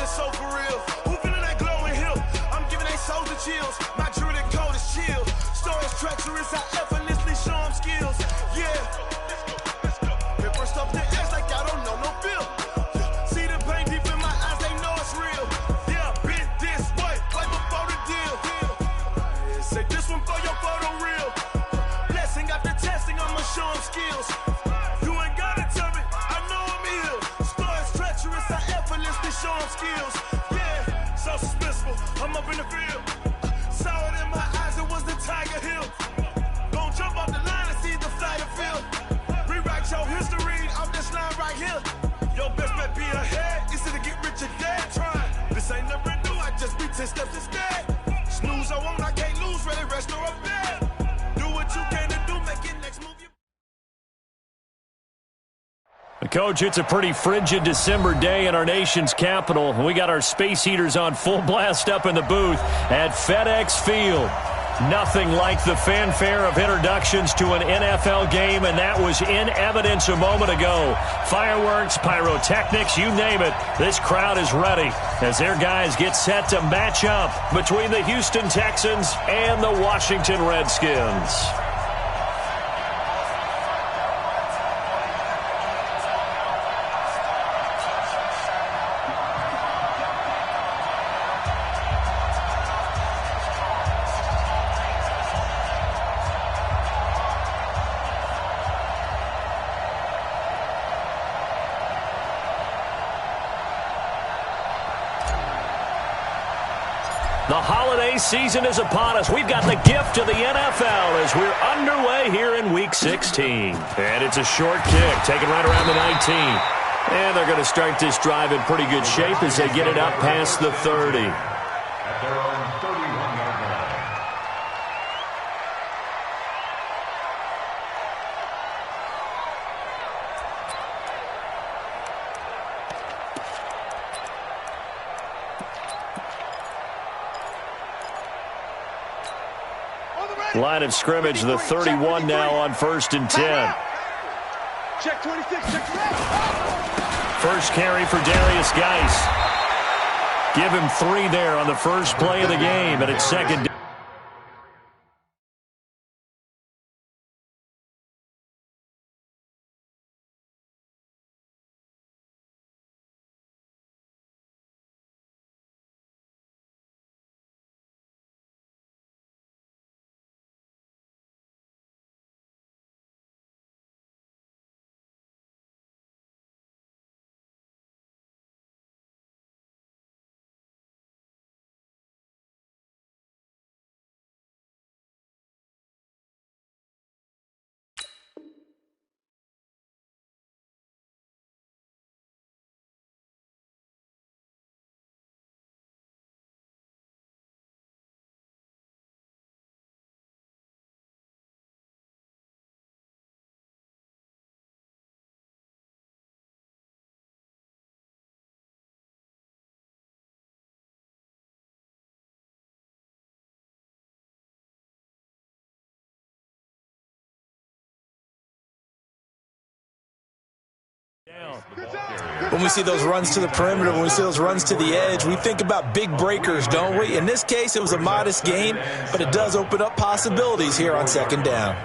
so for real. Who feeling that glowing hill? I'm giving they souls the chills. My druid code is chill. Stories treacherous, I effortlessly show them skills. Yeah. Hit first up the edge like I don't know no feel. See the pain deep in my eyes, they know it's real. Yeah, been this way, way before the deal. Say this one for your photo real. Blessing after testing, I'ma show them skills. You ain't gotta tell me, I know I'm ill. Stories treacherous, I effortlessly show them skills. Yeah, so suspenseful, I'm up in the field. Saw it in my eyes, it was the Tiger Hill. Gon' jump off the line and see the flyer field. Rewrite your history off this line right here. Your best bet be ahead, easy to get rich or dead. Try, this ain't never new, I just be 10 steps instead. Snooze, I won't, I can't lose, ready, rest or up there. Do what you can to do, make it next move. Coach, it's a pretty frigid December day in our nation's capital. We got our space heaters on full blast up in the booth at FedEx Field. Nothing like the fanfare of introductions to an NFL game, and that was in evidence a moment ago. Fireworks, pyrotechnics, you name it. This crowd is ready as their guys get set to match up between the Houston Texans and the Washington Redskins. The holiday season is upon us. We've got the gift of the NFL as we're underway here in Week 16. And it's a short kick, taken right around the 19. And they're going to start this drive in pretty good shape as they get it up past the 30. At their own 31-yard line. Line of scrimmage, the 31 now on 1st and 10. Check 26, check First carry for Darius Geis. Give him 3 there on the first play of the game, and it's second down. When we see those runs to the perimeter, when we see those runs to the edge, we think about big breakers, don't we? In this case, it was a modest gain, but it does open up possibilities here on second down.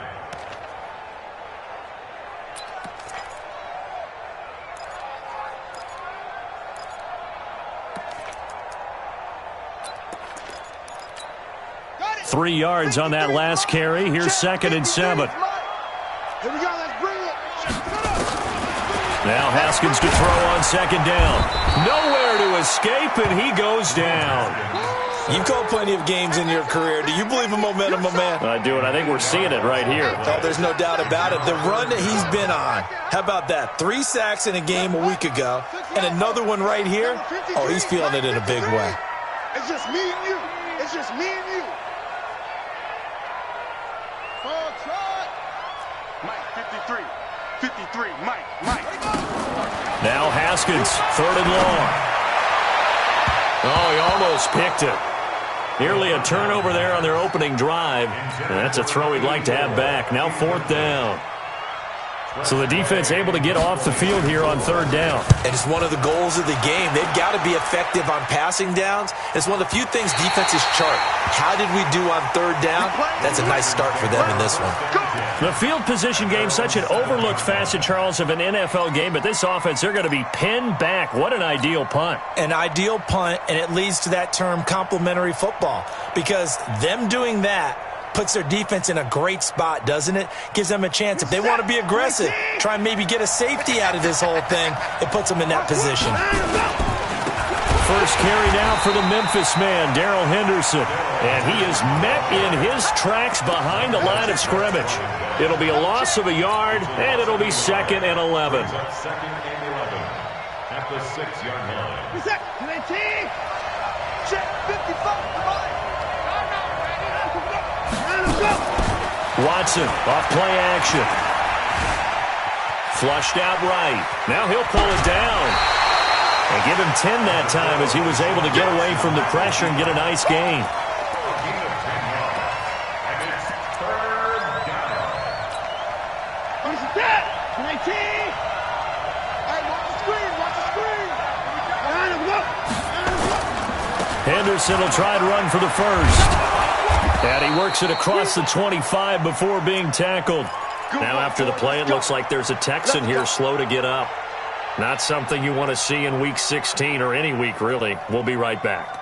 Got it. 3 yards on that last carry. Here's 2nd and 7. Here we go, let's bring it. Now Haskins to throw on 2nd down. Nowhere to escape, and he goes down. You've called plenty of games in your career. Do you believe in momentum, my man? I do, and I think we're seeing it right here. Oh, there's no doubt about it. The run that he's been on. How about that? 3 sacks in a game a week ago, and another one right here. Oh, he's feeling it in a big way. It's just me and you. It's just me and you. Full trot. Mike, 53. 53, Mike. Now Haskins, 3rd and long. Oh, he almost picked it. Nearly a turnover there on their opening drive. And that's a throw he'd like to have back. Now 4th down. So the defense able to get off the field here on third down. And it's one of the goals of the game. They've got to be effective on passing downs. It's one of the few things defenses chart. How did we do on third down? That's a nice start for them in this one. The field position game, such an overlooked facet, Charles, of an NFL game, but this offense, they're going to be pinned back. What an ideal punt. An ideal punt, and it leads to that term complementary football, because them doing that puts their defense in a great spot, doesn't it? Gives them a chance. If they want to be aggressive, try and maybe get a safety out of this whole thing, it puts them in that position. First carry now for the Memphis man, Darrell Henderson. And he is met in his tracks behind the line of scrimmage. It'll be a loss of a yard, and it'll be 2nd and 11. Second and 11 at the 6-yard line. Check 55. Watson off play action. Flushed out right. Now he'll pull it down. And give him 10 that time as he was able to get away from the pressure and get a nice gain. Henderson will try to run for the first. And he works it across the 25 before being tackled. Now after the play, it looks like there's a Texan here slow to get up. Not something you want to see in Week 16 or any week, really. We'll be right back.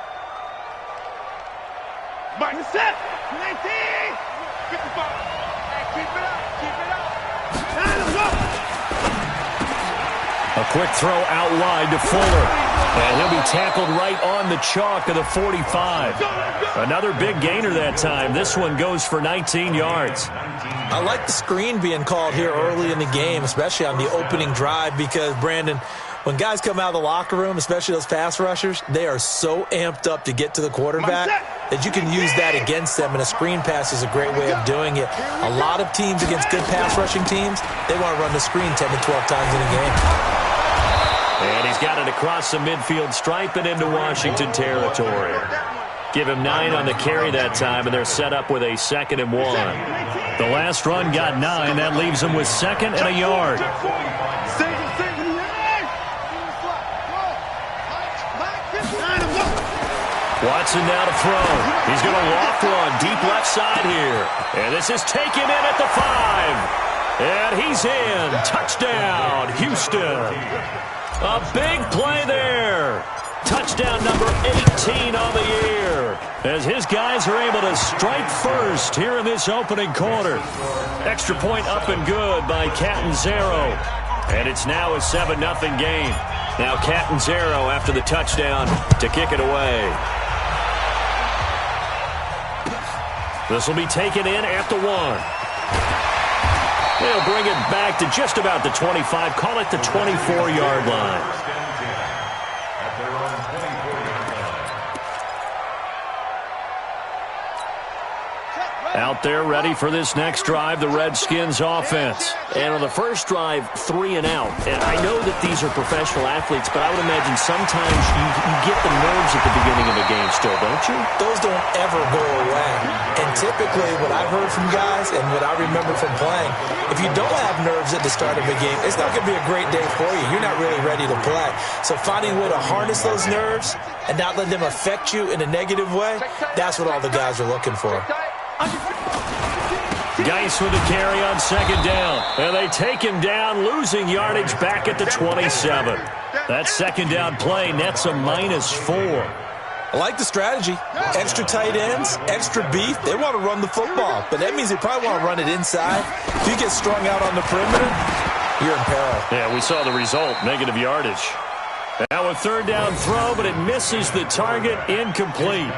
Martin set. 19. 55. Keep it up. Keep it up. A quick throw out wide to Fuller. And he'll be tackled right on the chalk of the 45. Another big gainer that time. This one goes for 19 yards. I like the screen being called here early in the game, especially on the opening drive, because, Brandon, when guys come out of the locker room, especially those pass rushers, they are so amped up to get to the quarterback that you can use that against them, and a screen pass is a great way of doing it. A lot of teams against good pass rushing teams, they want to run the screen 10 to 12 times in a game. And he's got it across the midfield stripe and into Washington territory. Give him 9 on the carry that time, and they're set up with a 2nd and 1. The last run got 9. That leaves him with 2nd and a yard. Watson now to throw. He's going to loft one deep left side here. And this is taken in at the 5. And he's in. Touchdown, Houston. A big play there. Touchdown number 18 on the year, as his guys are able to strike first here in this opening quarter. Extra point up and good by Catanzaro. And it's now a 7-0 game. Now Catanzaro after the touchdown to kick it away. This will be taken in at the 1. They'll bring it back to just about the 25. Call it the 24-yard line. Out there ready for this next drive, the Redskins offense. And on the first drive, 3 and out. And I know that these are professional athletes, but I would imagine sometimes you get the nerves at the beginning of a game still, don't you? Those don't ever go away. And typically what I've heard from guys and what I remember from playing, if you don't have nerves at the start of a game, it's not going to be a great day for you. You're not really ready to play. So finding a way to harness those nerves and not let them affect you in a negative way, that's what all the guys are looking for. Geis with a carry on 2nd down. And they take him down, losing yardage back at the 27. That 2nd down play nets a -4. I like the strategy. Extra tight ends, extra beef. They want to run the football, but that means they probably want to run it inside. If you get strung out on the perimeter, you're in peril. Yeah, we saw the result, negative yardage. Now a 3rd down throw, but it misses the target, incomplete.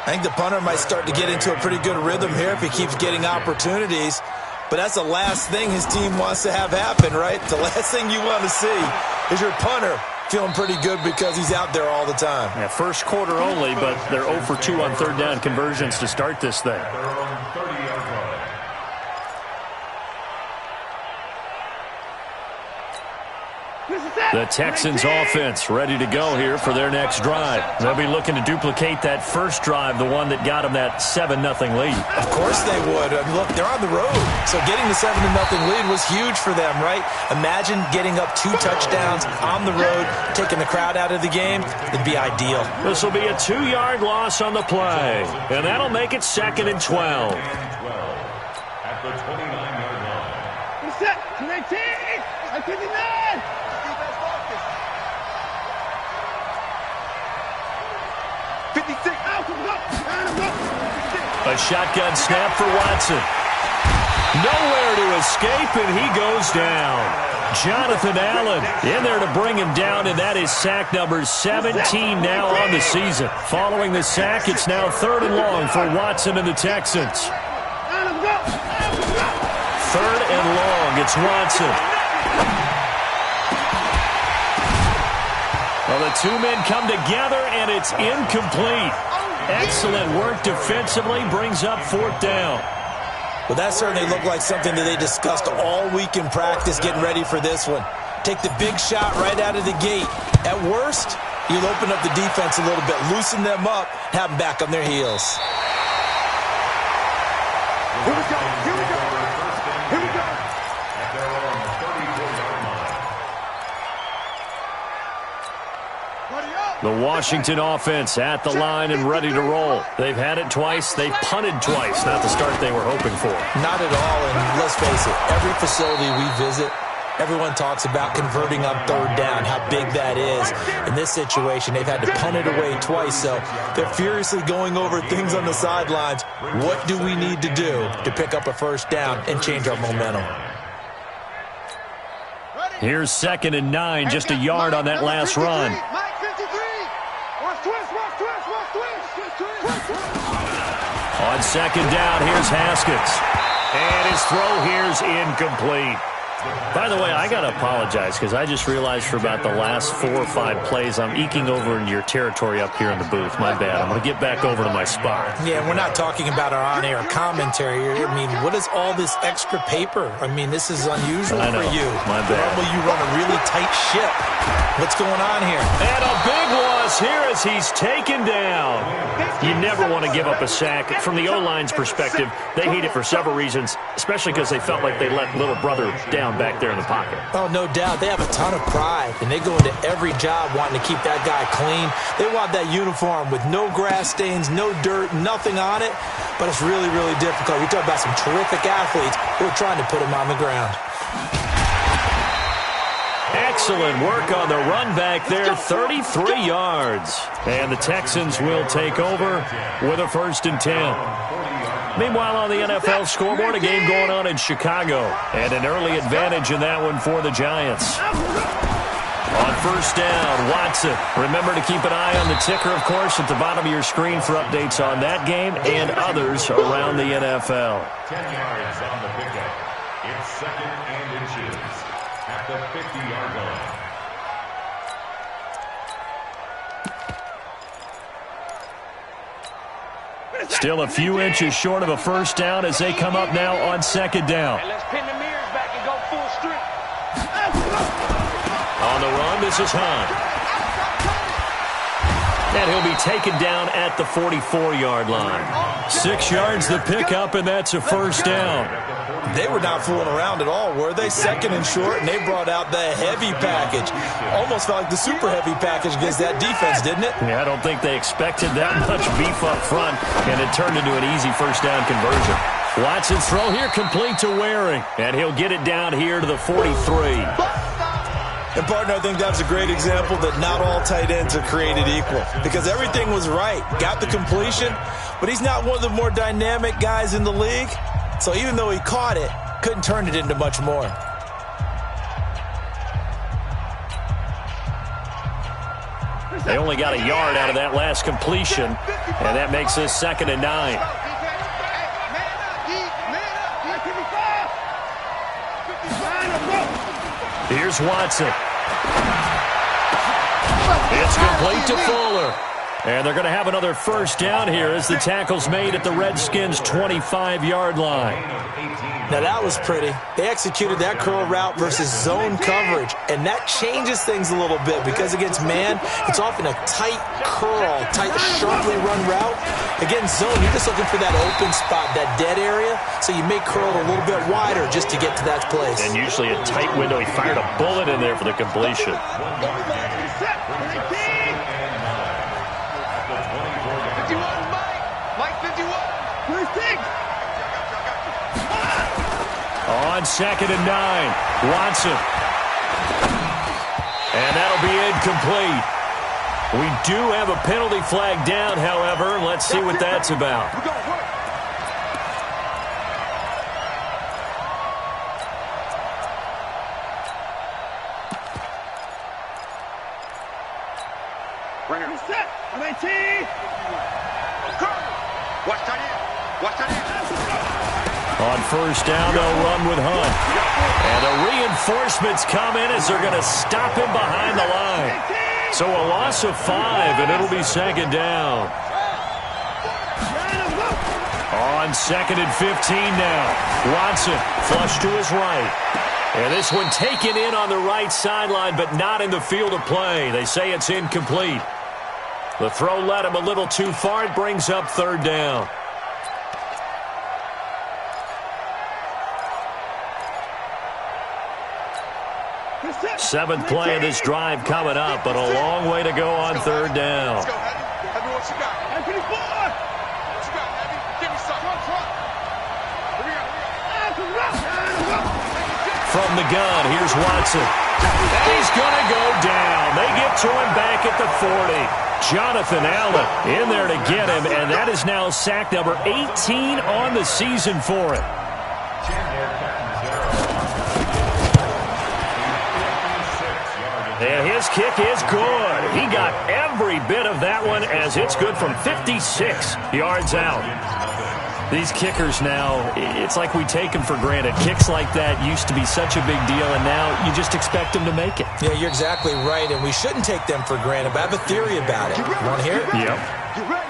I think the punter might start to get into a pretty good rhythm here if he keeps getting opportunities. But that's the last thing his team wants to have happen, right? The last thing you want to see is your punter feeling pretty good because he's out there all the time. Yeah, first quarter only, but they're 0 for 2 on 3rd down conversions to start this thing. The Texans offense ready to go here for their next drive. They'll be looking to duplicate that first drive, the one that got them that 7-0 lead. Of course they would. Look, they're on the road. So getting the 7-0 lead was huge for them, right? Imagine getting up 2 touchdowns on the road, taking the crowd out of the game. It'd be ideal. This will be a 2-yard loss on the play. And that'll make it 2nd and 12. At the 29-yard line. Set. 19. 59. A shotgun snap for Watson. Nowhere to escape, and he goes down. Jonathan Allen in there to bring him down, and that is sack number 17 now on the season. Following the sack, it's now 3rd and long for Watson and the Texans. 3rd and long, it's Watson. Well, the 2 men come together, and it's incomplete. Excellent work defensively, brings up 4th down. Well, that certainly looked like something that they discussed all week in practice getting ready for this one. Take the big shot right out of the gate. At worst, you'll open up the defense a little bit, loosen them up, have them back on their heels. Here we go. Here we go. Here we go. At their own 34-yard line. The Washington offense at the line and ready to roll. They've had it twice. They've punted twice. Not the start they were hoping for. Not at all, and let's face it, every facility we visit, everyone talks about converting on 3rd down, how big that is. In this situation, they've had to punt it away twice, so they're furiously going over things on the sidelines. What do we need to do to pick up a 1st down and change our momentum? Here's 2nd and 9, just a yard on that last run. On 2nd down, here's Haskins. And his throw here's incomplete. By the way, I got to apologize because I just realized for about the last 4 or 5 plays, I'm eking over into your territory up here in the booth. My bad. I'm going to get back over to my spot. Yeah, we're not talking about our on-air commentary here. I mean, what is all this extra paper? I mean, this is unusual for you. My bad. Normally you run a really tight ship. What's going on here? And a big loss here as he's taken down. You never want to give up a sack. From the O-line's perspective, they hate it for several reasons, especially because they felt like they let little brother down back there in the pocket. Oh, no doubt. They have a ton of pride, and they go into every job wanting to keep that guy clean. They want that uniform with no grass stains, no dirt, nothing on it, but it's really, really difficult. We talk about some terrific athletes who are trying to put him on the ground. Excellent work on the run back there, 33 yards. And the Texans will take over with a 1st and 10. Meanwhile, on the NFL scoreboard, a game going on in Chicago. And an early advantage in that one for the Giants. On 1st down, Watson. Remember to keep an eye on the ticker, of course, at the bottom of your screen for updates on that game and others around the NFL. 10 yards on the pickup. It's 2nd and inches. At the 50-yard line. Still a few inches short of a 1st down as they come up now on 2nd down. And let's pin the mirrors back and go full strength. On the run, this is Hunt. And he'll be taken down at the 44-yard line. 6 yards the pickup, and that's a 1st down. They were not fooling around at all, were they? 2nd and short, and they brought out the heavy package. Almost felt like the super heavy package against that defense, didn't it? Yeah, I don't think they expected that much beef up front, and it turned into an easy 1st down conversion. Watson's throw here complete to Waring, and he'll get it down here to the 43. And, partner, I think that's a great example that not all tight ends are created equal because everything was right. Got the completion, but he's not one of the more dynamic guys in the league. So even though he caught it, couldn't turn it into much more. They only got a yard out of that last completion, and that makes this 2nd and 9. Here's Watson. It's complete to Fuller. And they're going to have another first down here as the tackle's made at the Redskins' 25-yard line. Now, that was pretty. They executed that curl route versus zone coverage, and that changes things a little bit because against man, it's often a tight curl, tight, sharply run route. Against zone, you're just looking for that open spot, that dead area, so you may curl it a little bit wider just to get to that place. And usually a tight window. He fired a bullet in there for the completion. On 2nd and 9, Watson. And that'll be incomplete. We do have a penalty flag down, however. Let's see what that's about. On first down, they'll run with Hunt. And the reinforcements come in as they're going to stop him behind the line. So a loss of 5, and it'll be 2nd down. On 2nd and 15 now. Watson flush to his right. And this one taken in on the right sideline, but not in the field of play. They say it's incomplete. The throw led him a little too far. It brings up 3rd down. 7th play of this drive coming up, but a long way to go on 3rd down. Let's go, Heavy, what you got? Heavy, what you got, Heavy? Give me some. From the gun, here's Watson. And he's going to go down. They get to him back at the 40. Jonathan Allen in there to get him, and that is now sack number 18 on the season for him. And his kick is good. He got every bit of that one as it's good from 56 yards out. These kickers now, it's like we take them for granted. Kicks like that used to be such a big deal, and now you just expect them to make it. Yeah, you're exactly right, and we shouldn't take them for granted, but I have a theory about it. You want to hear it? Yep.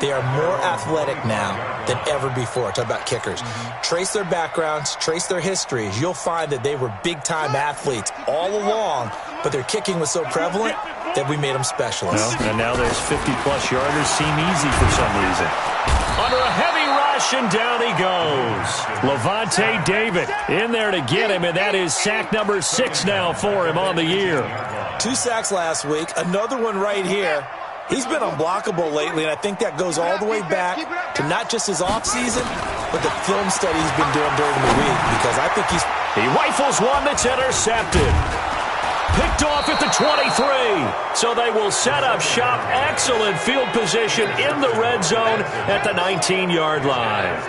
They are more athletic now than ever before. Talk about kickers. Trace their backgrounds, trace their histories. You'll find that they were big-time athletes all along, but their kicking was so prevalent that we made them specialists. Well, and now those 50-plus yarders seem easy for some reason. Under a heavy rush, and down he goes. Levante David in there to get him, and that is sack number 6 now for him on the year. 2 sacks last week, another one right here. He's been unblockable lately, and I think that goes all the way back to not just his offseason, but the film study he's been doing during the week, because I think He rifles one that's intercepted. Picked off at the 23. So they will set up shop. Excellent field position in the red zone at the 19-yard line.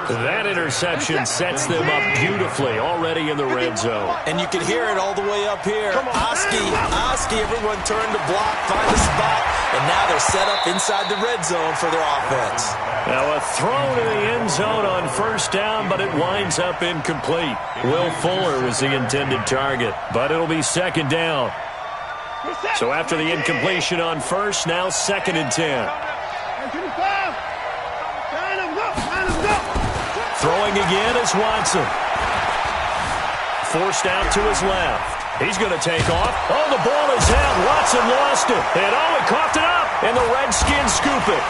That interception sets them up beautifully already in the red zone. And you can hear it all the way up here. Oski, everyone turned to block, find a spot, and now they're set up inside the red zone for their offense. Now a throw to the end zone on first down, but it winds up incomplete. Will Fuller was the intended target, but it'll be 2nd down. So after the incompletion on first, now 2nd and 10. Throwing again is Watson. Forced out to his left. He's going to take off. Oh, the ball is out. Watson lost it. And he coughed it up. And the Redskins scoop it.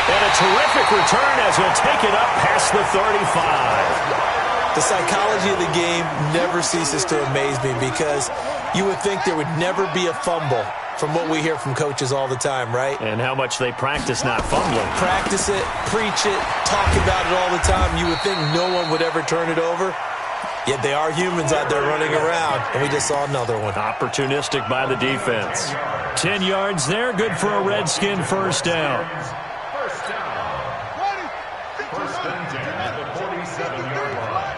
And a terrific return as he'll take it up past the 35. The psychology of the game never ceases to amaze me because you would think there would never be a fumble from what we hear from coaches all the time, right? And how much they practice not fumbling. Practice it, preach it, talk about it all the time. You would think no one would ever turn it over. Yet they are humans out there running around, and we just saw another one. Opportunistic by the defense. 10 yards there, good for a Redskin first down. First and 10 at the 47-yard line.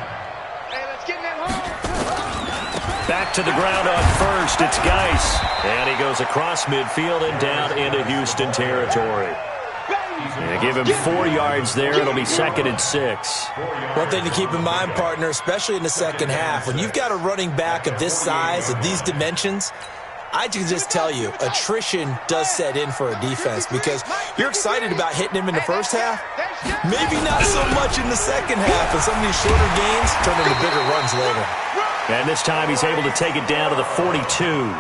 Back to the ground on first. It's Geis. And he goes across midfield and down into Houston territory. And give him 4 yards there. It'll be 2nd and 6. One thing to keep in mind, partner, especially in the second half, when you've got a running back of this size, of these dimensions, I can just tell you, attrition does set in for a defense because you're excited about hitting him in the first half. Maybe not so much in the second half, and some of these shorter gains turn into bigger runs later. And this time he's able to take it down to the 42.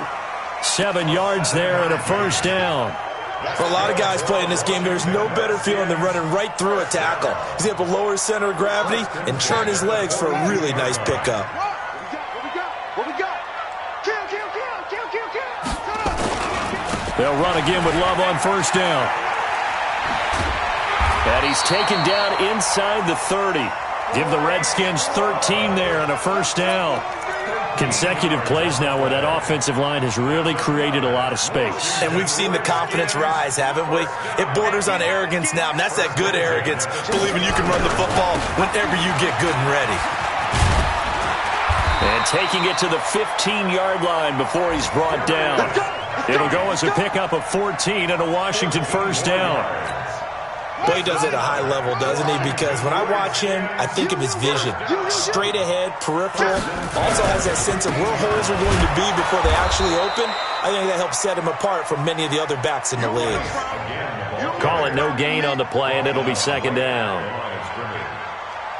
7 yards there and a first down. For a lot of guys playing this game, there's no better feeling than running right through a tackle. He's able to lower his center of gravity and turn his legs for a really nice pickup. What we got? Kill. They'll run again with Love on first down. And he's taken down inside the 30. Give the Redskins 13 there and a first down. Consecutive plays now where that offensive line has really created a lot of space. And we've seen the confidence rise, haven't we? It borders on arrogance now, and that's that good arrogance, believing you can run the football whenever you get good and ready. And taking it to the 15-yard line before he's brought down. It'll go as a pickup of 14 and a Washington first down. Boy, he does it at a high level, doesn't he? Because when I watch him, I think of his vision. Straight ahead, peripheral. Also has that sense of where holes are going to be before they actually open. I think that helps set him apart from many of the other backs in the league. Call it no gain on the play, and it'll be second down.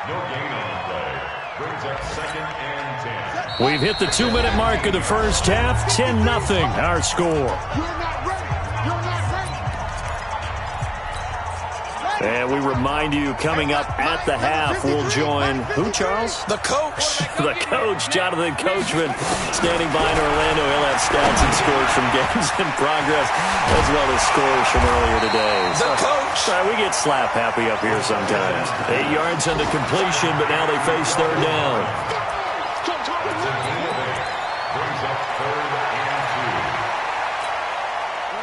No gain on the play. Brings up 2nd and 10. We've hit the 2-minute mark of the first half. 10-0 our score. And we remind you, coming up at the half, we'll join who, Charles? The coach. The coach, Jonathan Coachman, standing by in Orlando. He'll have stats and scores from games in progress, as well as scores from earlier today. The coach. We get slap happy up here sometimes. 8 yards on the completion, but now they face third down. Brings up 3rd and 2.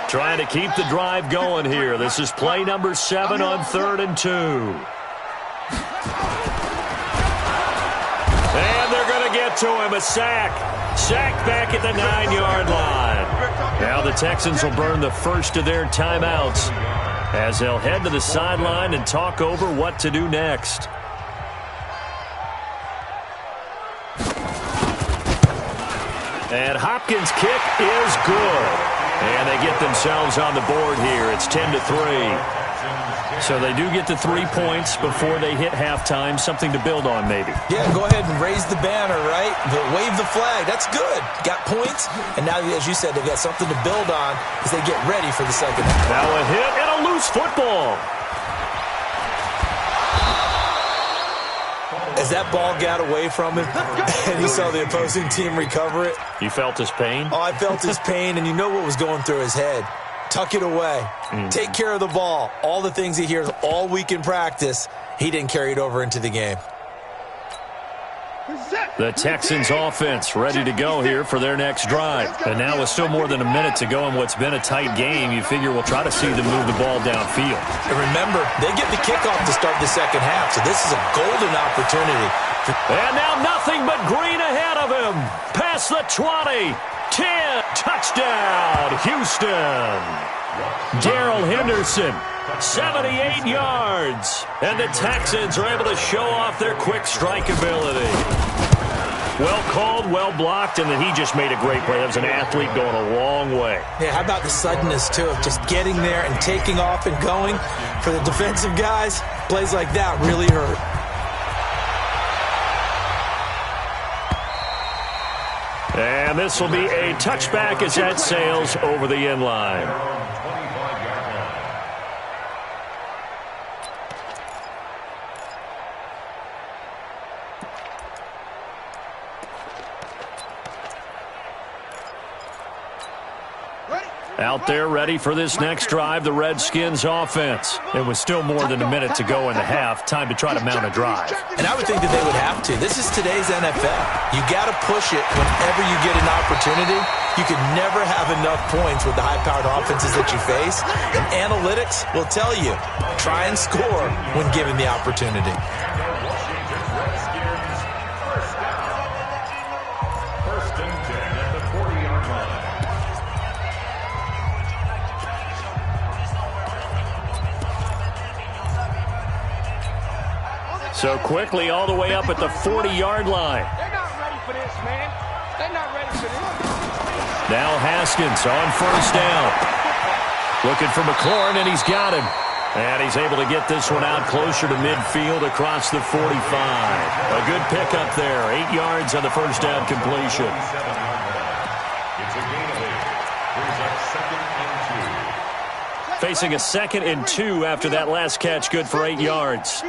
Trying to keep the drive going here. This is play number 7 on 3rd and 2. And they're going to get to him. A sack. Sack back at the 9-yard line. Now the Texans will burn the first of their timeouts as they'll head to the sideline and talk over what to do next. And Hopkins' kick is good. And they get themselves on the board here. It's 10-3. So they do get the 3 points before they hit halftime. Something to build on, maybe. Yeah, go ahead and raise the banner, right? But wave the flag. That's good. Got points. And now, as you said, they've got something to build on as they get ready for the second half. Now a hit and a loose football. As that ball got away from him and he saw the opposing team recover it. You felt his pain? Oh, I felt his pain, and you know what was going through his head. Tuck it away. Take care of the ball. All the things he hears all week in practice, he didn't carry it over into the game. The Texans offense ready to go here for their next drive. And now with still more than a minute to go in what's been a tight game, you figure we'll try to see them move the ball downfield. And remember, they get the kickoff to start the second half, so this is a golden opportunity. And now nothing but green ahead of him. Past the 20. 10. Touchdown, Houston. Darrell Henderson. 78 yards. And the Texans are able to show off their quick strike ability. Well called, well blocked, and then he just made a great play. That was an athlete going a long way. Yeah, how about the suddenness, too, of just getting there and taking off and going? For the defensive guys, plays like that really hurt. And this will be a touchback as that sails over the end line. Out there ready for this next drive, the Redskins offense. It was still more than a minute to go in the half. Time to try to mount a drive. And I would think that they would have to. This is today's NFL. You got to push it whenever you get an opportunity. You can never have enough points with the high-powered offenses that you face. And analytics will tell you, try and score when given the opportunity. First and 10 at the 40-yard line. So quickly all the way up at the 40-yard line. They're not ready for this, man. They're not ready for this. Now Haskins on first down. Looking for McLaurin, and he's got him. And he's able to get this one out closer to midfield across the 45. A good pickup there. 8 yards on the first down completion. It's a gain of 8. Brings up 2nd and 2. Facing a 2nd and 2 after that last catch. Good for 8 yards.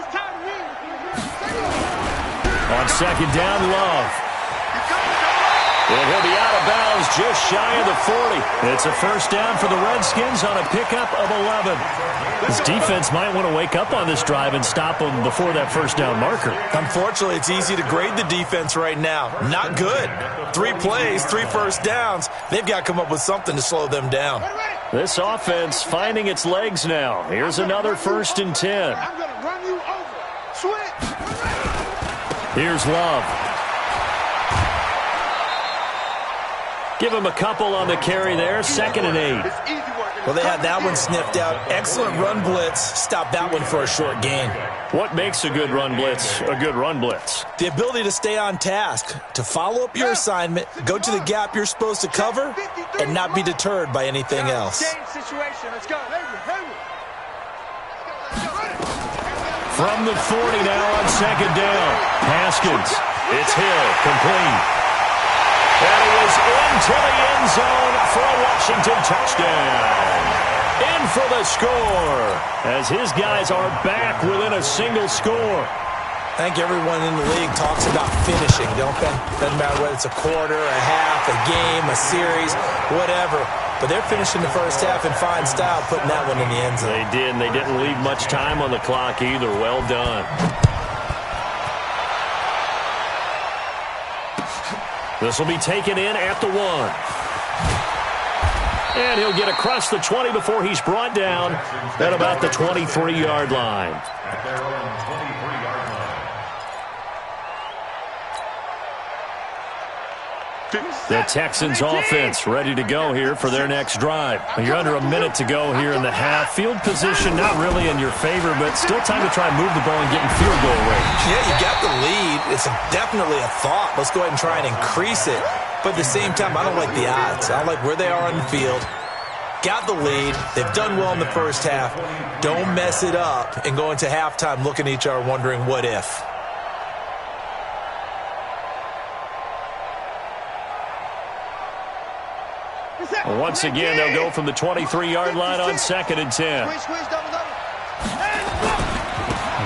On 2nd down, Love. And he'll be out of bounds just shy of the 40. It's a first down for the Redskins on a pickup of 11. This defense might want to wake up on this drive and stop them before that first down marker. Unfortunately, it's easy to grade the defense right now. Not good. 3 plays, 3 first downs. They've got to come up with something to slow them down. This offense finding its legs now. Here's another 1st and 10. I'm going to run you over. Switch. Here's Love. Give him a couple on the carry there. 2nd and 8. It's easy work. Well, they had that one sniffed out. Excellent run blitz. Stop that one for a short gain. What makes a good run blitz a good run blitz? The ability to stay on task, to follow up your assignment, go to the gap you're supposed to cover, and not be deterred by anything else. Game situation. Let's go. From the 40 now on 2nd down. Haskins. It's Hill. Complete. And he is into the end zone for a Washington touchdown. In for the score as his guys are back within a single score. I think everyone in the league talks about finishing, don't they? Doesn't matter whether it's a quarter, a half, a game, a series, whatever. But they're finishing the first half in fine style, putting that one in the end zone. They did, and they didn't leave much time on the clock either. Well done. This will be taken in at the 1. And he'll get across the 20 before he's brought down at about the 23-yard line. At their own 23-yard line. The Texans offense ready to go here for their next drive. You're under a minute to go here in the half. Field position not really in your favor, but still time to try and move the ball and get in field goal range. Yeah, you got the lead. It's definitely a thought. Let's go ahead and try and increase it. But at the same time, I don't like the odds. I don't like where they are on the field. Got the lead. They've done well in the first half. Don't mess it up and go into halftime looking at each other wondering what if. Once again, they'll go from the 23-yard line on 2nd and 10.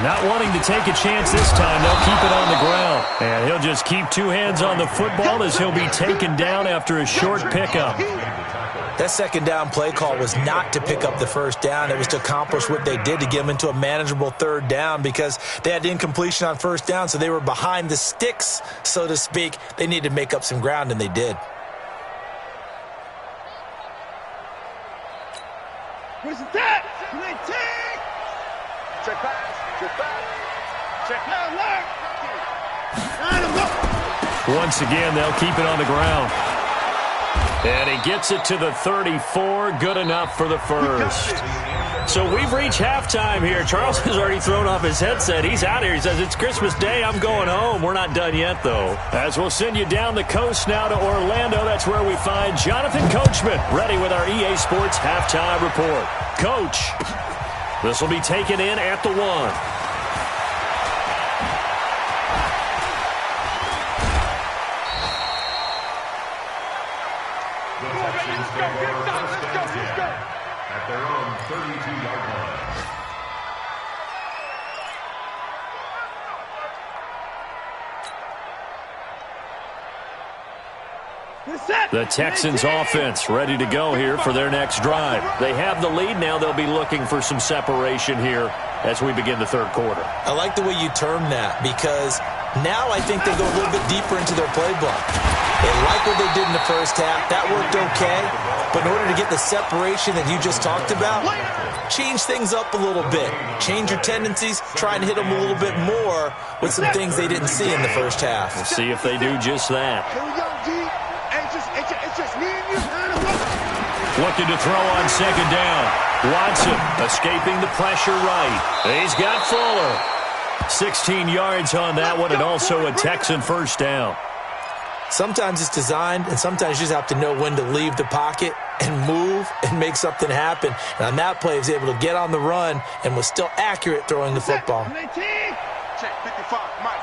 Not wanting to take a chance this time, they'll keep it on the ground. And he'll just keep 2 hands on the football as he'll be taken down after a short pickup. That 2nd down play call was not to pick up the first down. It was to accomplish what they did to get them into a manageable 3rd down because they had incompletion on first down, so they were behind the sticks, so to speak. They needed to make up some ground, and they did. What is that? Check pass. Check back. Check now. Once again, they'll keep it on the ground. And he gets it to the 34. Good enough for the first. So we've reached halftime here. Charles has already thrown off his headset. He's out here. He says, it's Christmas Day. I'm going home. We're not done yet, though. As we'll send you down the coast now to Orlando. That's where we find Jonathan Coachman ready with our EA Sports halftime report. Coach, this will be taken in at the 1. At their own 32-yard line. The Texans offense ready to go here for their next drive. They have the lead now. They'll be looking for some separation here as we begin the 3rd quarter. I like the way you term that because now I think they go a little bit deeper into their playbook. They like what they did in the first half. That worked okay. But in order to get the separation that you just talked about, change things up a little bit. Change your tendencies. Try and hit them a little bit more with some things they didn't see in the first half. We'll see if they do just that. Here we go, G. It's just me and you. Looking to throw on 2nd down. Watson escaping the pressure right. He's got Fuller. 16 yards on that one and also a Texan first down. Sometimes it's designed, and sometimes you just have to know when to leave the pocket and move and make something happen. And on that play, he was able to get on the run and was still accurate throwing the football. Check 55, Mike.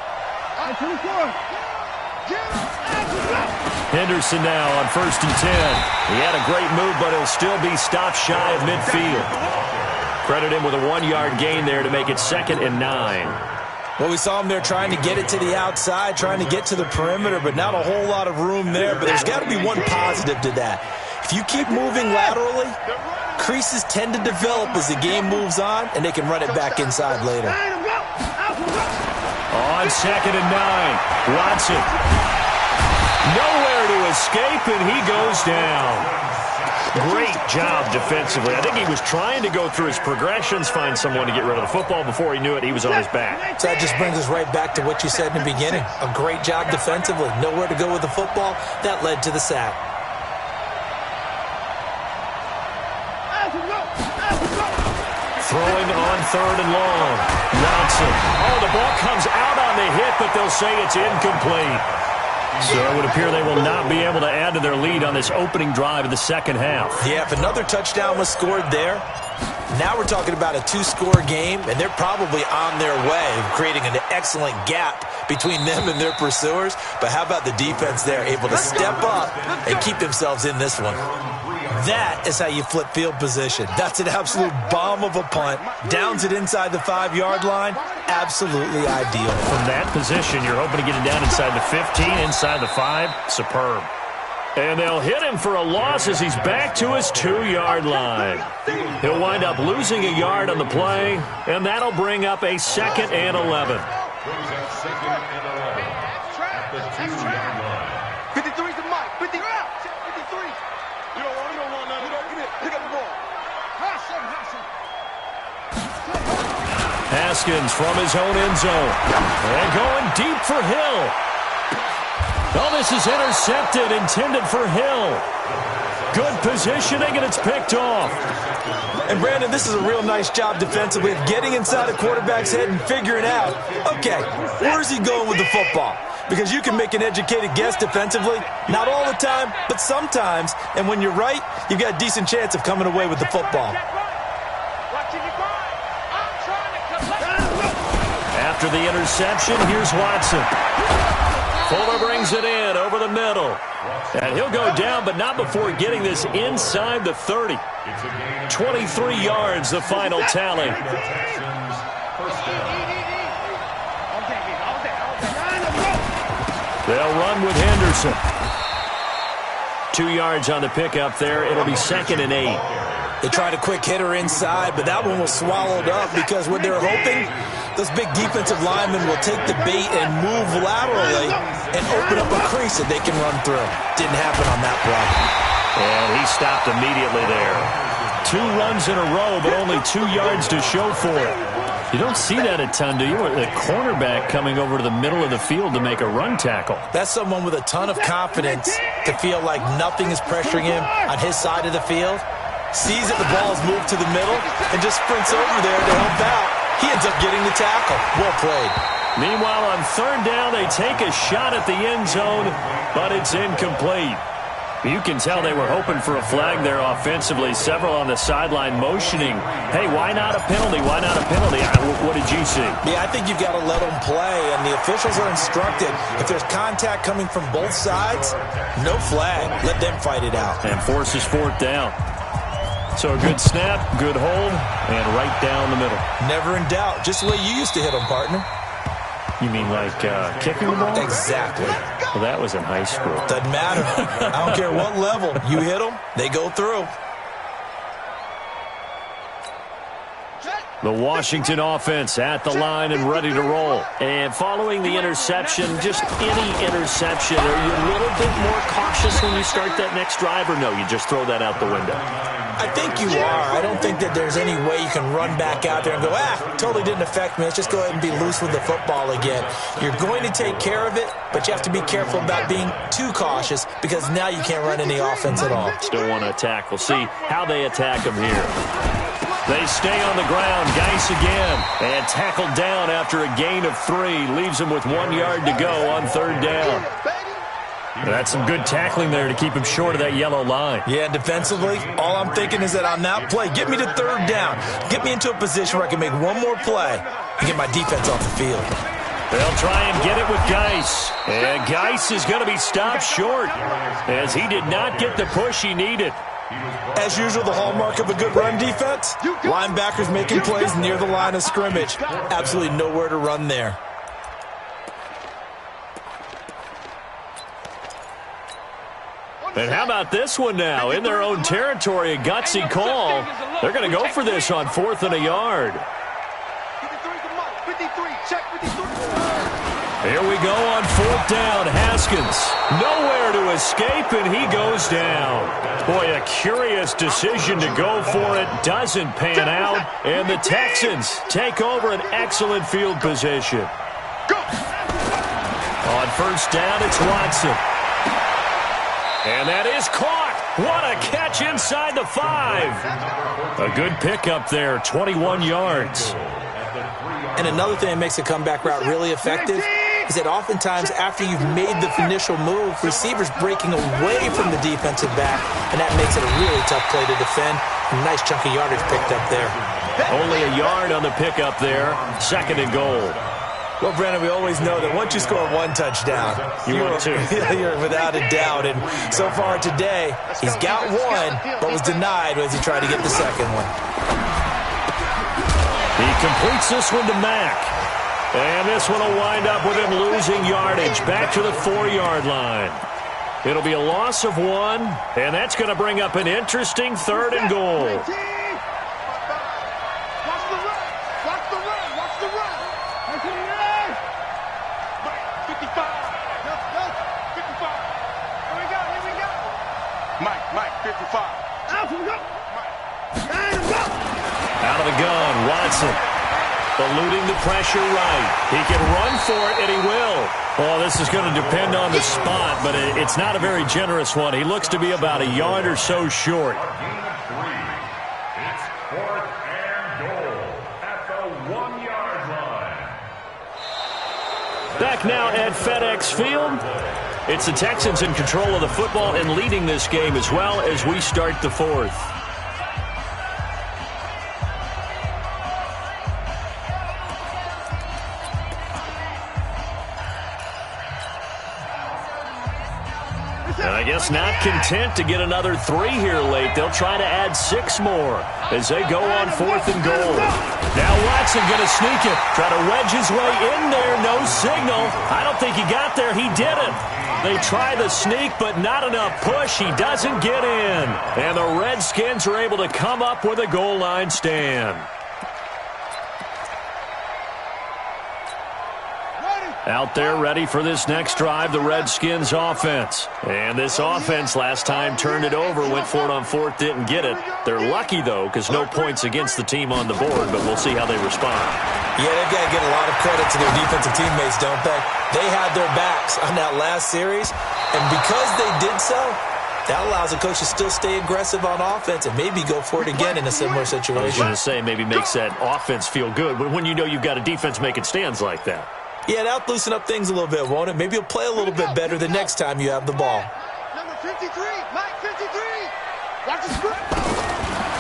Henderson now on 1st and 10. He had a great move, but he'll still be stopped shy of midfield. Credit him with a 1-yard gain there to make it 2nd and 9. Well, we saw him there trying to get it to the outside, trying to get to the perimeter, but not a whole lot of room there. But there's got to be one positive to that. If you keep moving laterally, creases tend to develop as the game moves on, and they can run it back inside later. On 2nd and 9, Watson. Nowhere to escape, and he goes down. Great job defensively. I think he was trying to go through his progressions, find someone to get rid of the football. Before he knew it, he was on his back. So that just brings us right back to what you said in the beginning. A great job defensively. Nowhere to go with the football. That led to the sack. Throwing on 3rd and long. Watson. Oh, the ball comes out on the hit, but they'll say it's incomplete. So it would appear they will not be able to add to their lead on this opening drive of the second half. Yeah, if another touchdown was scored there, now we're talking about a 2-score game, and they're probably on their way, creating an excellent gap between them and their pursuers. But how about the defense there, able to step up and keep themselves in this one? That is how you flip field position. That's an absolute bomb of a punt. Downs it inside the 5-yard line. Absolutely ideal. From that position, you're hoping to get it down inside the 15, inside the 5. Superb. And they'll hit him for a loss as he's back to his 2-yard line. He'll wind up losing a yard on the play, and that'll bring up a 2nd and 11. Brings up 2nd and 11 at the 2-yard line. 53's the Mike. 53. You don't want none. You don't get it. Pick up the ball. Haskins from his own end zone. And going deep for Hill. Oh, this is intercepted, intended for Hill. Good positioning, and it's picked off. And, Brandon, this is a real nice job defensively of getting inside a quarterback's head and figuring out, okay, where's he going with the football? Because you can make an educated guess defensively, not all the time, but sometimes. And when you're right, you've got a decent chance of coming away with the football. After the interception, here's Watson. Fuller brings it in over the middle. And he'll go down, but not before getting this inside the 30. 23 yards, the final tally. They'll run with Henderson. 2 yards on the pickup there. It'll be 2nd and 8. They tried a quick hitter inside, but that one was swallowed up because what they're hoping, those big defensive linemen will take the bait and move laterally and open up a crease that they can run through. Didn't happen on that play. And he stopped immediately there. 2 runs in a row, but only 2 yards to show for it. You don't see that a ton, do you? The cornerback coming over to the middle of the field to make a run tackle. That's someone with a ton of confidence to feel like nothing is pressuring him on his side of the field. Sees that the ball is moved to the middle and just sprints over there to help out. He ends up getting the tackle. Well played. Meanwhile, on 3rd down, they take a shot at the end zone, but it's incomplete. You can tell they were hoping for a flag there offensively. Several on the sideline motioning, hey, why not a penalty? Why not a penalty? What did you see? Yeah, I think you've got to let them play, and the officials are instructed. If there's contact coming from both sides, no flag. Let them fight it out. And forces 4th down. So a good snap, good hold, and right down the middle. Never in doubt. Just the way you used to hit them, partner. You mean like kicking the ball? Exactly. Well, that was in high school. Doesn't matter. I don't care what level. You hit them, they go through. The Washington offense at the line and ready to roll. And following the interception, just any interception, are you a little bit more cautious when you start that next drive, or no, you just throw that out the window? I think you are. I don't think that there's any way you can run back out there and go, totally didn't affect me. Let's just go ahead and be loose with the football again. You're going to take care of it, but you have to be careful about being too cautious because now you can't run any offense at all. Still want to attack. We'll see how they attack them here. They stay on the ground. Geis again. And tackled down after a gain of 3. Leaves him with 1 yard to go on 3rd down. That's some good tackling there to keep him short of that yellow line. Yeah, defensively, all I'm thinking is that on that play, get me to third down. Get me into a position where I can make one more play and get my defense off the field. They'll try and get it with Geis. And Geis is going to be stopped short as he did not get the push he needed. As usual, the hallmark of a good run defense, linebackers making plays near the line of scrimmage. Absolutely nowhere to run there. And how about this one now? In their own territory, a gutsy call. They're going to go for this on 4th and a yard. Here we go on 4th down. Haskins nowhere to escape, and he goes down. Boy, a curious decision to go for it. Doesn't pan out, and the Texans take over an excellent field position. On 1st down, it's Watson. And that is caught. What a catch inside the 5. A good pickup there, 21 yards. And another thing that makes a comeback route really effective is that oftentimes after you've made the initial move, receivers breaking away from the defensive back, and that makes it a really tough play to defend. A nice chunk of yardage picked up there. Only a yard on the pickup there. 2nd and goal. Well, Brandon, we always know that once you score one touchdown, you want two. You're without a doubt. And so far today, he's got one, but was denied as he tried to get the second one. He completes this one to Mack. And this one will wind up with him losing yardage back to the 4-yard line. It'll be a loss of 1, and that's going to bring up an interesting 3rd and goal. Out of the gun, Watson. Eluding the pressure right. He can run for it, and he will. Well, this is going to depend on the spot, but it's not a very generous one. He looks to be about a yard or so short. It's 4th and goal at the 1-yard line. Back now at FedEx Field. It's the Texans in control of the football and leading this game as well as we start the 4th. And I guess not content to get another 3 here late. They'll try to add 6 more as they go on 4th and goal. Now Watson going to sneak it. Try to wedge his way in there. No signal. I don't think he got there. He didn't. They try the sneak, but not enough push. He doesn't get in. And the Redskins are able to come up with a goal line stand. Out there ready for this next drive, the Redskins offense. And this offense last time turned it over, went for it on 4th, didn't get it. They're lucky, though, because no points against the team on the board, but we'll see how they respond. Yeah, they've got to get a lot of credit to their defensive teammates, don't they? They had their backs on that last series, and because they did so, that allows the coach to still stay aggressive on offense and maybe go for it again in a similar situation. I was going to say, maybe makes that offense feel good, but when you know you've got a defense making stands like that. Yeah, that'll loosen up things a little bit, won't it? Maybe you'll play a little bit better the next time you have the ball. Number 53, Mike 53. Watch the screen.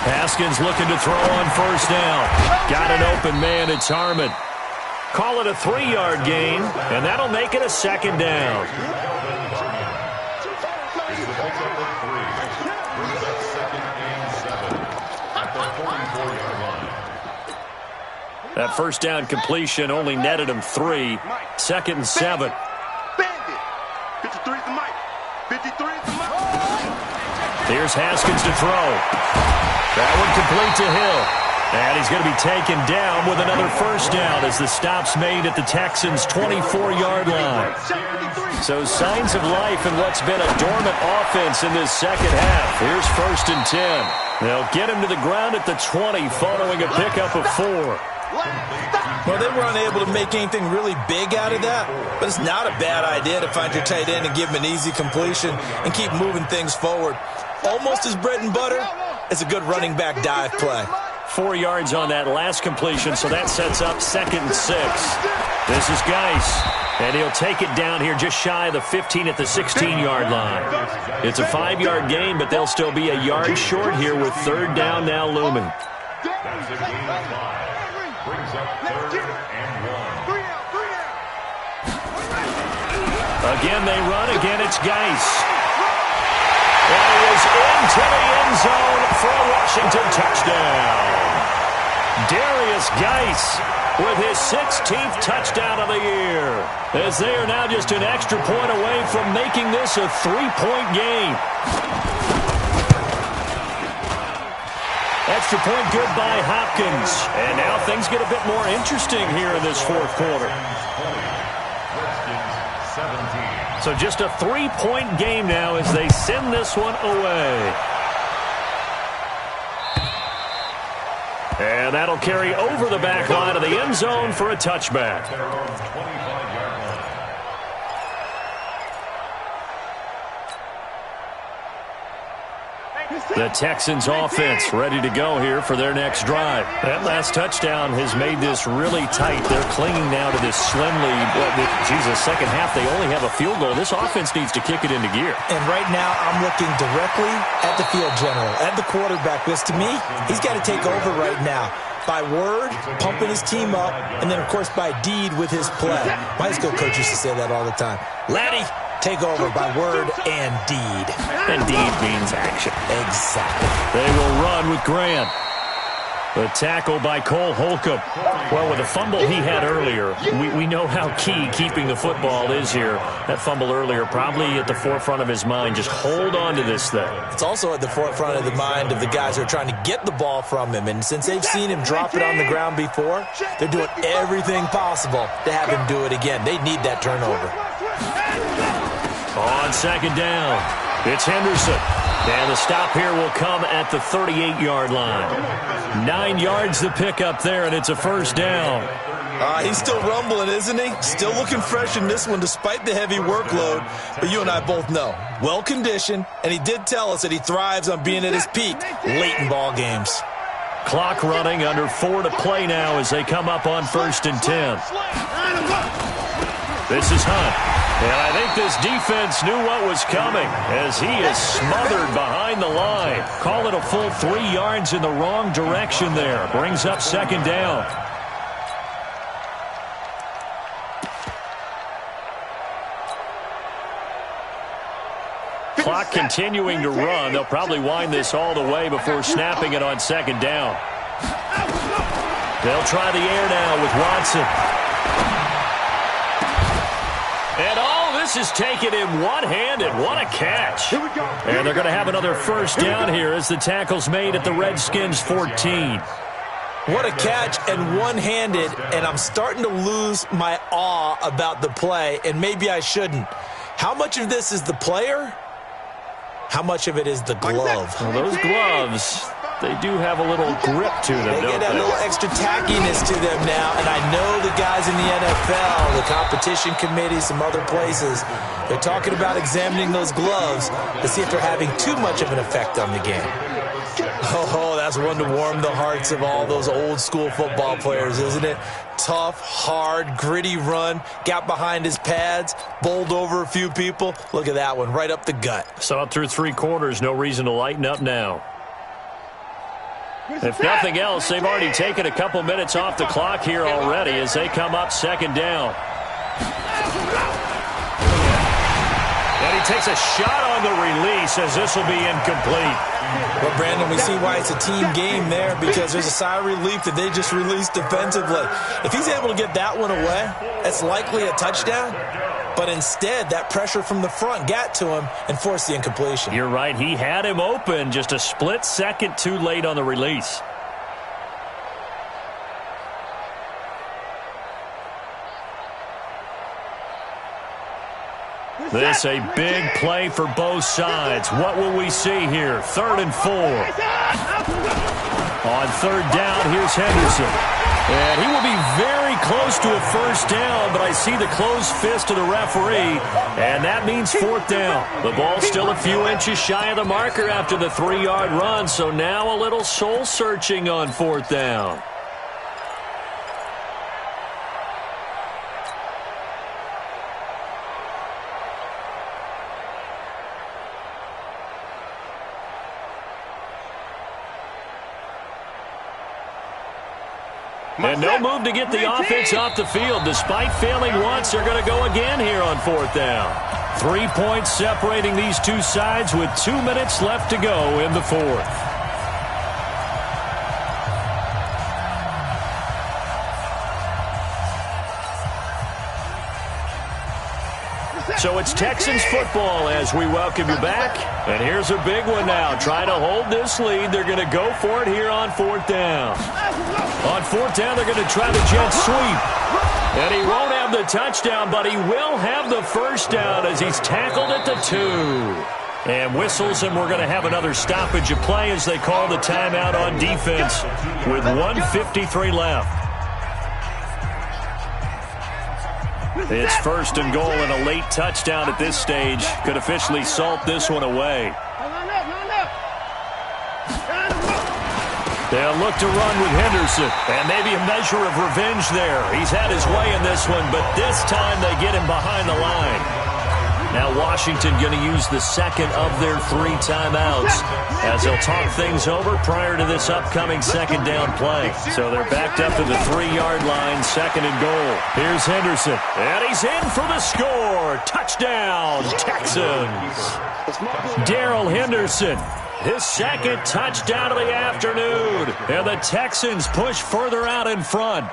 Haskins looking to throw on 1st down. Got an open man. It's Harmon. Call it a 3-yard gain, and that'll make it a 2nd down. That 1st down completion only netted him 3. 2nd and 7. Bandit. 53 is the Mike. 53 is the Mike. Here's Haskins to throw. That one complete to Hill. And he's going to be taken down with another 1st down as the stop's made at the Texans' 24-yard line. So signs of life in what's been a dormant offense in this second half. Here's 1st and 10. They'll get him to the ground at the 20 following a pickup of 4. Well, they were unable to make anything really big out of that, but it's not a bad idea to find your tight end and give him an easy completion and keep moving things forward. Almost as bread and butter as a good running back dive play. 4 yards on that last completion, so that sets up 2nd and 6. This is Geis, and he'll take it down here just shy of the 15 at the 16-yard line. It's a 5-yard gain, but they'll still be a yard short here with third down now looming. That's a gain of 5. Brings up 3rd and 1. Again, they run. Again, it's Geis. And he is into the end zone for a Washington touchdown. Darius Geis with his 16th touchdown of the year, as they are now just an extra point away from making this a 3-point game. Extra point good by Hopkins. And now things get a bit more interesting here in this fourth quarter. So just a 3-point game now as they send this one away. And that'll carry over the back line of the end zone for a touchback. The Texans offense ready to go here for their next drive. That last touchdown has made this really tight. They're clinging now to this slim lead. Well, the second half, they only have a field goal. This offense needs to kick it into gear. And right now, I'm looking directly at the field general, at the quarterback, because to me, he's got to take over right now. By word, pumping his team up, and then, of course, by deed with his play. My high school coach used to say that all the time. Laddie, take over by word and deed. And deed means action. Exactly. They will run with Grant. The tackle by Cole Holcomb. Well, with the fumble he had earlier, we know how key keeping the football is here. That fumble earlier probably at the forefront of his mind. Just hold on to this thing. It's also at the forefront of the mind of the guys who are trying to get the ball from him. And since they've seen him drop it on the ground before, they're doing everything possible to have him do it again. They need that turnover. On second down, it's Henderson. And the stop here will come at the 38-yard line. 9 yards the pickup there, and it's a first down. He's still rumbling, isn't he? Still looking fresh in this one despite the heavy workload. But you and I both know, well-conditioned, and he did tell us that he thrives on being at his peak late in ball games. Clock running, under 4 to play now as they come up on 1st and 10. This is Hunt. And I think this defense knew what was coming as he is smothered behind the line. Call it a full 3 yards in the wrong direction there. Brings up second down. Clock continuing to run. They'll probably wind this all the way before snapping it on second down. They'll try the air now with Watson. And all this is taken in one-handed. What a catch. And they're going to have another first down here as the tackle's made at the Redskins 14. What a catch and one-handed, and I'm starting to lose my awe about the play, and maybe I shouldn't. How much of this is the player? How much of it is the glove? Well, those gloves, they do have a little grip to them, they don't get a little extra tackiness to them now, and I know the guys in the NFL, the competition committee, some other places, they're talking about examining those gloves to see if they're having too much of an effect on the game. Oh, that's one to warm the hearts of all those old-school football players, isn't it? Tough, hard, gritty run, got behind his pads, bowled over a few people. Look at that one, right up the gut. Saw it through 3 quarters, no reason to lighten up now. If nothing else, they've already taken a couple minutes off the clock here already as they come up second down. And he takes a shot on the release as this will be incomplete. Well, Brandon, we see why it's a team game there because there's a sigh of relief that they just released defensively. If he's able to get that one away, that's likely a touchdown. But instead, that pressure from the front got to him and forced the incompletion. You're right. He had him open, just a split second too late on the release. This a big play for both sides. What will we see here? 3rd and 4. On 3rd down, here's Henderson. And he will be very close to a first down, but I see the closed fist of the referee, and that means 4th down. The ball's still a few inches shy of the marker after the 3-yard run, so now a little soul-searching on 4th down. And no move to get the offense off the field. Despite failing once, they're going to go again here on 4th down. 3 points separating these two sides with 2 minutes left to go in the 4th. So it's Texans football as we welcome you back. And here's a big one now. Trying to hold this lead. They're going to go for it here on 4th down. On 4th down, they're going to try the jet sweep. And he won't have the touchdown, but he will have the first down as he's tackled at the 2. And whistles, and we're going to have another stoppage of play as they call the timeout on defense with 1:53 left. It's 1st and goal, and a late touchdown at this stage could officially salt this one away. They'll look to run with Henderson, and maybe a measure of revenge there. He's had his way in this one, but this time they get him behind the line. Now Washington going to use the second of their 3 timeouts as they'll talk things over prior to this upcoming 2nd down play. So they're backed up to the 3-yard line, 2nd and goal. Here's Henderson, and he's in for the score. Touchdown, Texans. Darrell Henderson, his 2nd touchdown of the afternoon. And the Texans push further out in front.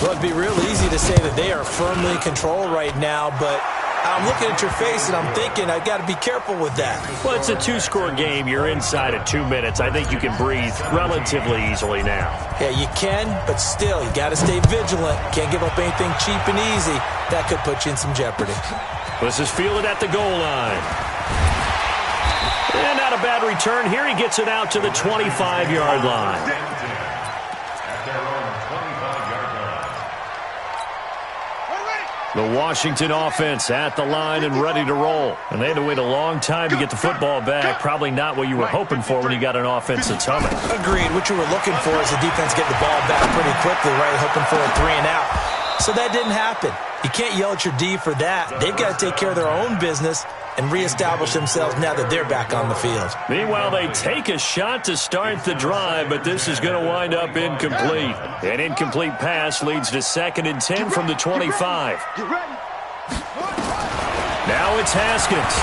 Well, it'd be real easy to say that they are firmly in control right now, but I'm looking at your face and I'm thinking I've got to be careful with that. Well, it's a 2-score game. You're inside of 2 minutes. I think you can breathe relatively easily now. Yeah, you can, but still, you got to stay vigilant. Can't give up anything cheap and easy. That could put you in some jeopardy. This is fielded at the goal line. And not a bad return here. He gets it out to the 25-yard line. The Washington offense at the line and ready to roll. And they had to wait a long time to get the football back. Probably not what you were hoping for when you got an offense that's humming. Agreed. What you were looking for is the defense getting the ball back pretty quickly, right? Hoping for a 3 and out. So that didn't happen. You can't yell at your D for that. They've got to take care of their own business and reestablish themselves now that they're back on the field. Meanwhile, they take a shot to start the drive, but this is going to wind up incomplete. An incomplete pass leads to 2nd and 10 from the 25. Now it's Haskins.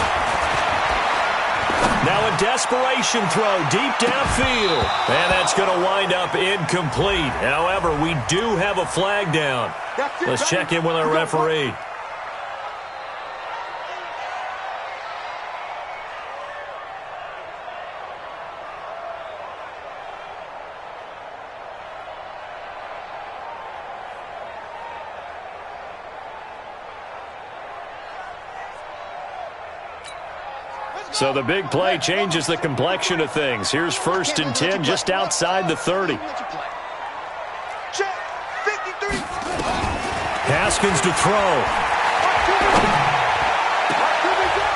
Now a desperation throw deep downfield. And that's going to wind up incomplete. However, we do have a flag down. Let's check in with our referee. So the big play changes the complexion of things. Here's 1st and 10 just outside the 30. Haskins to throw.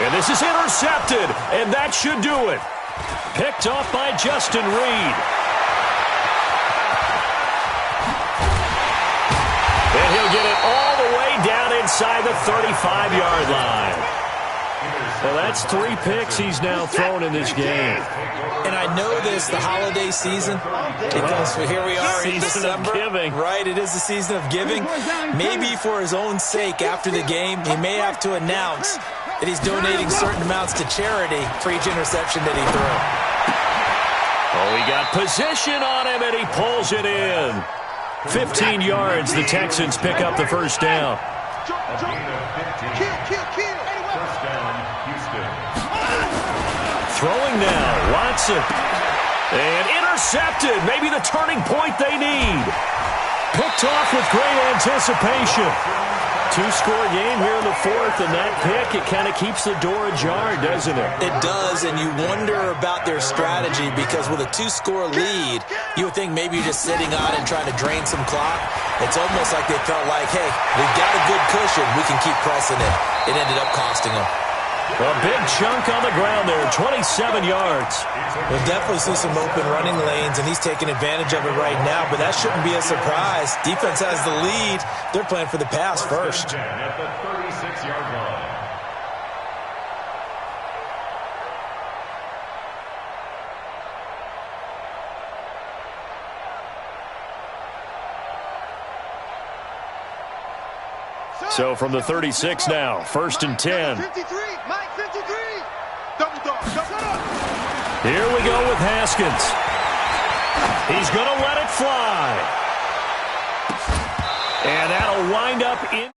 And this is intercepted, and that should do it. Picked off by Justin Reed. And he'll get it all the way down inside the 35-yard line. Well, that's 3 picks he's now thrown in this game. And I know this, the holiday season, because here we are in December. Right, it is the season of giving. Maybe for his own sake after the game, he may have to announce that he's donating certain amounts to charity for each interception that he threw. Oh, he got position on him, and he pulls it in. 15 yards, the Texans pick up the first down. Throwing now, Watson. And intercepted. Maybe the turning point they need. Picked off with great anticipation. 2-score game here in the 4th, and that pick, it kind of keeps the door ajar, doesn't it? It does, and you wonder about their strategy because with a 2-score lead, you would think maybe you're just sitting on it and trying to drain some clock. It's almost like they felt like, hey, we've got a good cushion. We can keep pressing it. It ended up costing them. A big chunk on the ground there, 27 yards. We'll definitely see some open running lanes, and he's taking advantage of it right now, but that shouldn't be a surprise. Defense has the lead. They're playing for the pass first. At the 36-yard line. So from the 36 now, 1st and 10. 53, Mike, 53. Double dog, double dog. Here we go with Haskins. He's going to let it fly. And that'll wind up in.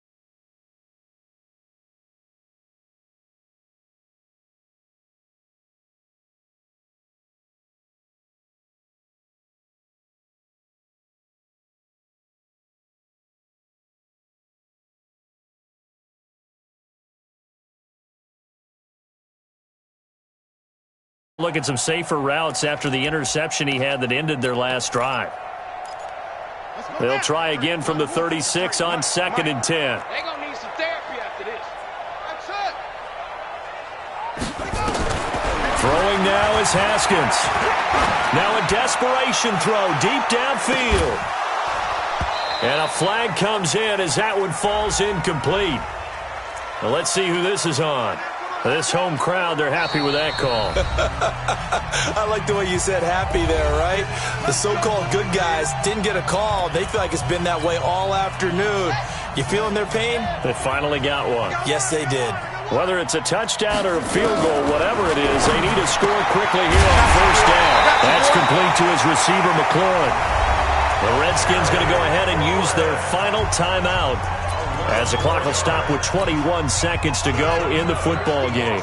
Look at some safer routes after the interception he had that ended their last drive. They'll try again from the 36 on 2nd and 10. They're going to need some therapy after this. That's it. Throwing now is Haskins. Now a desperation throw deep downfield. And a flag comes in as that one falls incomplete. Well, let's see who this is on. This home crowd, they're happy with that call. I like the way you said happy there, right? The so-called good guys didn't get a call. They feel like it's been that way all afternoon. You feeling their pain? They finally got one. Yes, they did. Whether it's a touchdown or a field goal, whatever it is, they need to score quickly here on 1st down. That's complete to his receiver, McLaurin. The Redskins going to go ahead and use their final timeout, as the clock will stop with 21 seconds to go in the football game.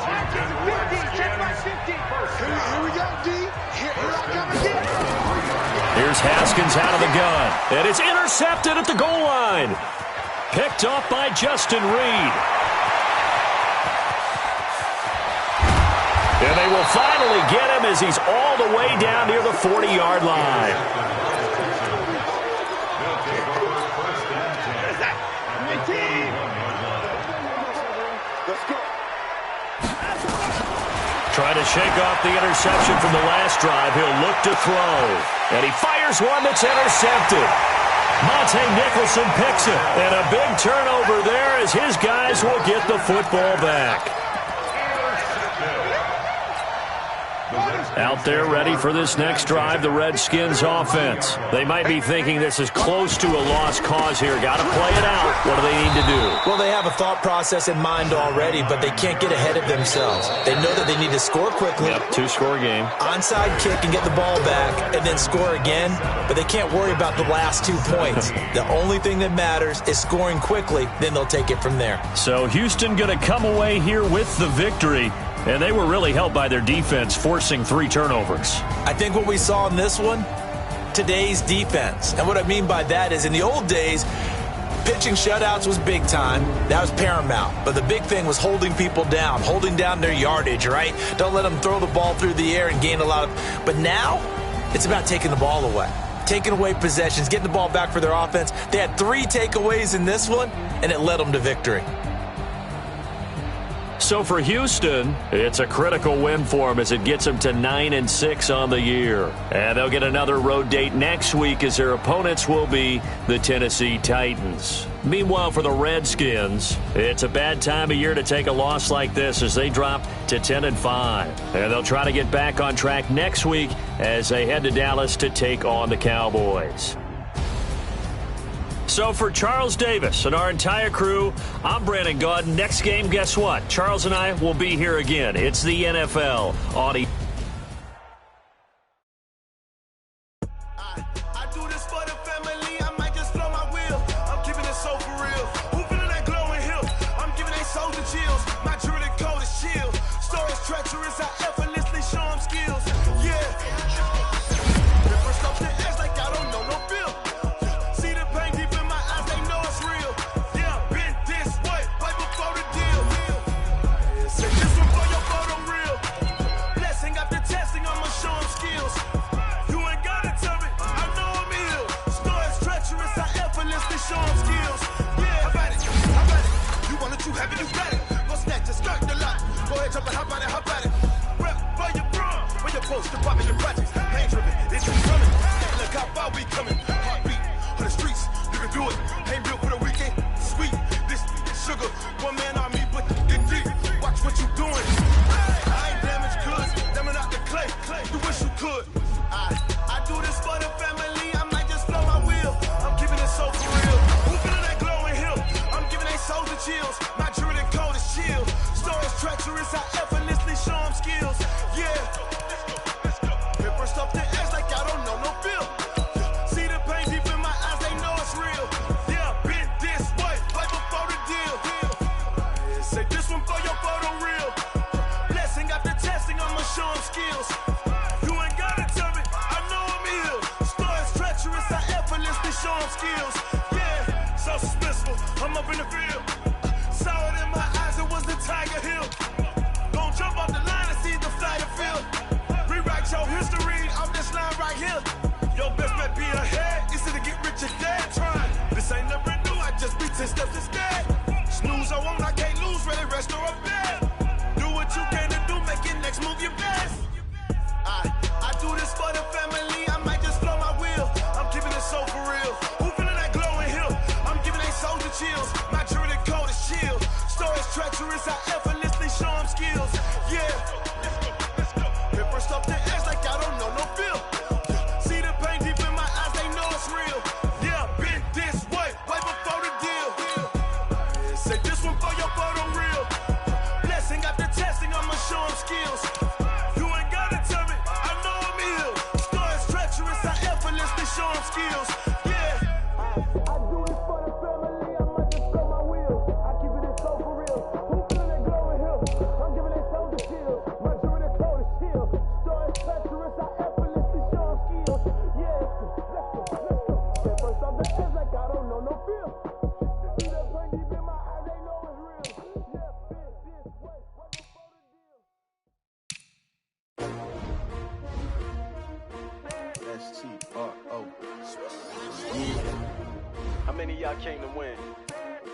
Here's Haskins out of the gun. And it's intercepted at the goal line. Picked off by Justin Reed. And they will finally get him as he's all the way down near the 40-yard line. Trying to shake off the interception from the last drive. He'll look to throw. And he fires one that's intercepted. Monte Nicholson picks it. And a big turnover there as his guys will get the football back. Out there ready for this next drive, the Redskins offense. They might be thinking this is close to a lost cause here. Got to play it out. What do they need to do? Well, they have a thought process in mind already, but they can't get ahead of themselves. They know that they need to score quickly. Yep, 2-score game. Onside kick and get the ball back and then score again, but they can't worry about the last 2 points. The only thing that matters is scoring quickly, then they'll take it from there. So Houston going to come away here with the victory. And they were really helped by their defense, forcing 3 turnovers. I think what we saw in this one, today's defense. And what I mean by that is in the old days, pitching shutouts was big time. That was paramount. But the big thing was holding people down, holding down their yardage, right? Don't let them throw the ball through the air and gain a lot of... But now, it's about taking the ball away. Taking away possessions, getting the ball back for their offense. They had 3 takeaways in this one, and it led them to victory. So for Houston, it's a critical win for them as it gets them to 9-6 on the year. And they'll get another road date next week as their opponents will be the Tennessee Titans. Meanwhile, for the Redskins, it's a bad time of year to take a loss like this as they drop to 10-5. And they'll try to get back on track next week as they head to Dallas to take on the Cowboys. So for Charles Davis and our entire crew, I'm Brandon Gaudin. Next game, guess what? Charles and I will be here again. It's the NFL on I do this for the family. I might just blow my wheel. I'm keeping it so for real. Who feeling that glowing hill? I'm giving they soldier chills. My jewelry coat is chill. Stories treacherous. I effortlessly show them skills. Yeah. First off the edge like I don't know no feel. See the pain deep in my eyes. They know it's real. Yeah, been this way right before the deal. Say this one for your photo real. Blessing after testing. I'ma show them skills. You ain't gotta tell me. I know I'm ill. Stories treacherous. I effortlessly show them skills. Yeah, I got it. You want it, you have it, you got it. Go snatch it, skirt the lot. Go ahead, jump it, hop on it, hop on it. Rep for your bro. When you're supposed to pop in your projects. Ain't driven, it's just running. Look how far we coming. Heartbeat on the streets. You can do it. Ain't built for the weekend. Sweet, this sugar. One man on me, but get deep. Watch what you doing. I ain't damaged goods. Damn it out the clay. You wish you could. I do this for the family. I might just blow my wheel. I'm keeping it so for real. Who feeling that glowing hill? I'm giving they soldier I'm up in the field. Saw it in my eyes, it was the Tiger Hill. Gon' jump off the line and see the fly the field. Rewrite your history off this line right here. Your best bet be ahead, easy to get rich or dead trying. This ain't never new, I just be 10 steps instead. Snooze I won't, I can't lose, ready, rest or a bed. Do what you can to do, make your next move your best. I do this for the family, I might just blow my wheel. I'm keeping it so for real. Who feeling that glowing hill? I'm giving they soldier chills. My jewelry code is chill. Stories treacherous, I effortlessly show them skills. Yeah, let's go. Hit first up the edge like I don't know no feel. See the pain deep in my eyes, they know it's real. Yeah, been this way before the deal. Say this one for your photo reel. Blessing after testing, I'ma show them skills. You ain't gotta tell me, I know I'm ill. Stories treacherous, I effortlessly show them skills. Yeah. I do it for the family, I might just throw my wheel. I keep it so for real. Who feeling that glowing hill? I'm giving it soldier chills. My jewelry code is chill. Stories treacherous, I effortlessly show them skills. Yeah, let's go. Get first off the edge like I don't know no feel. See the pain deep in my eyes, they know it's real. Yeah, been this way before the deal. S-T-R-O. Yeah. How many of y'all came to win?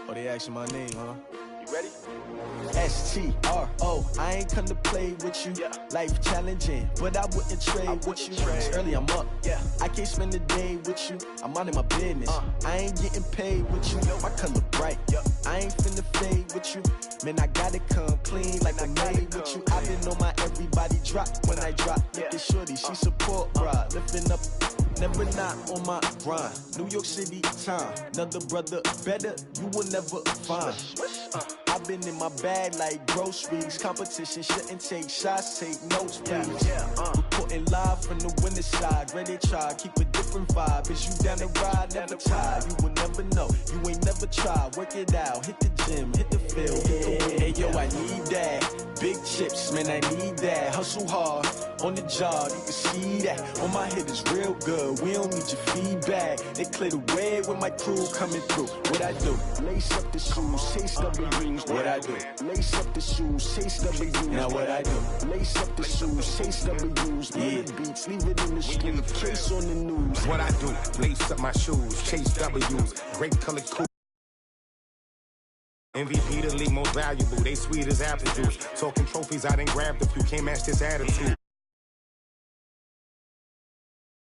Oh, they asking my name, huh? You ready? S-T-R-O. I ain't come to play with you. Yeah. Life challenging, but I wouldn't trade with you. trade. It's early, I'm up. Yeah. I can't spend the day with you. I'm out of my business. I ain't getting paid with you. My color bright. Yep. I ain't finna fade with you. Man, I gotta come clean like I made with you. I've been on my everybody drop when I drop. Yeah. Look at shorty, she support, bruh. Lifting up. Never not on my grind. New York City time. Another brother better, you will never find. I've been in my bag like groceries. Competition shouldn't take shots, take notes, please. Reporting live from the winter side. Ready to try, keep a different vibe. Is you down the ride, never tired. You will never know, you ain't never tried. Work it out, hit the gym, hit the field, hit the wheel. Hey yo, I need that. Big chips, man, I need that. Hustle hard, on the job, you can see that. On my head is real good, we don't need your feedback. They clear the way with my crew coming through. What I do? Lace up the shoes, chase W's. What I do? Lace up the shoes, chase W's. Now what I do? Lace up the shoes, chase W's. Yeah. The beats, leave it in the street, case on the news. What I do? Lace up my shoes, chase W's. Great color cool. MVP the league most valuable. They sweet as apple juice. Talking trophies, I done grabbed a few. Can't match this attitude.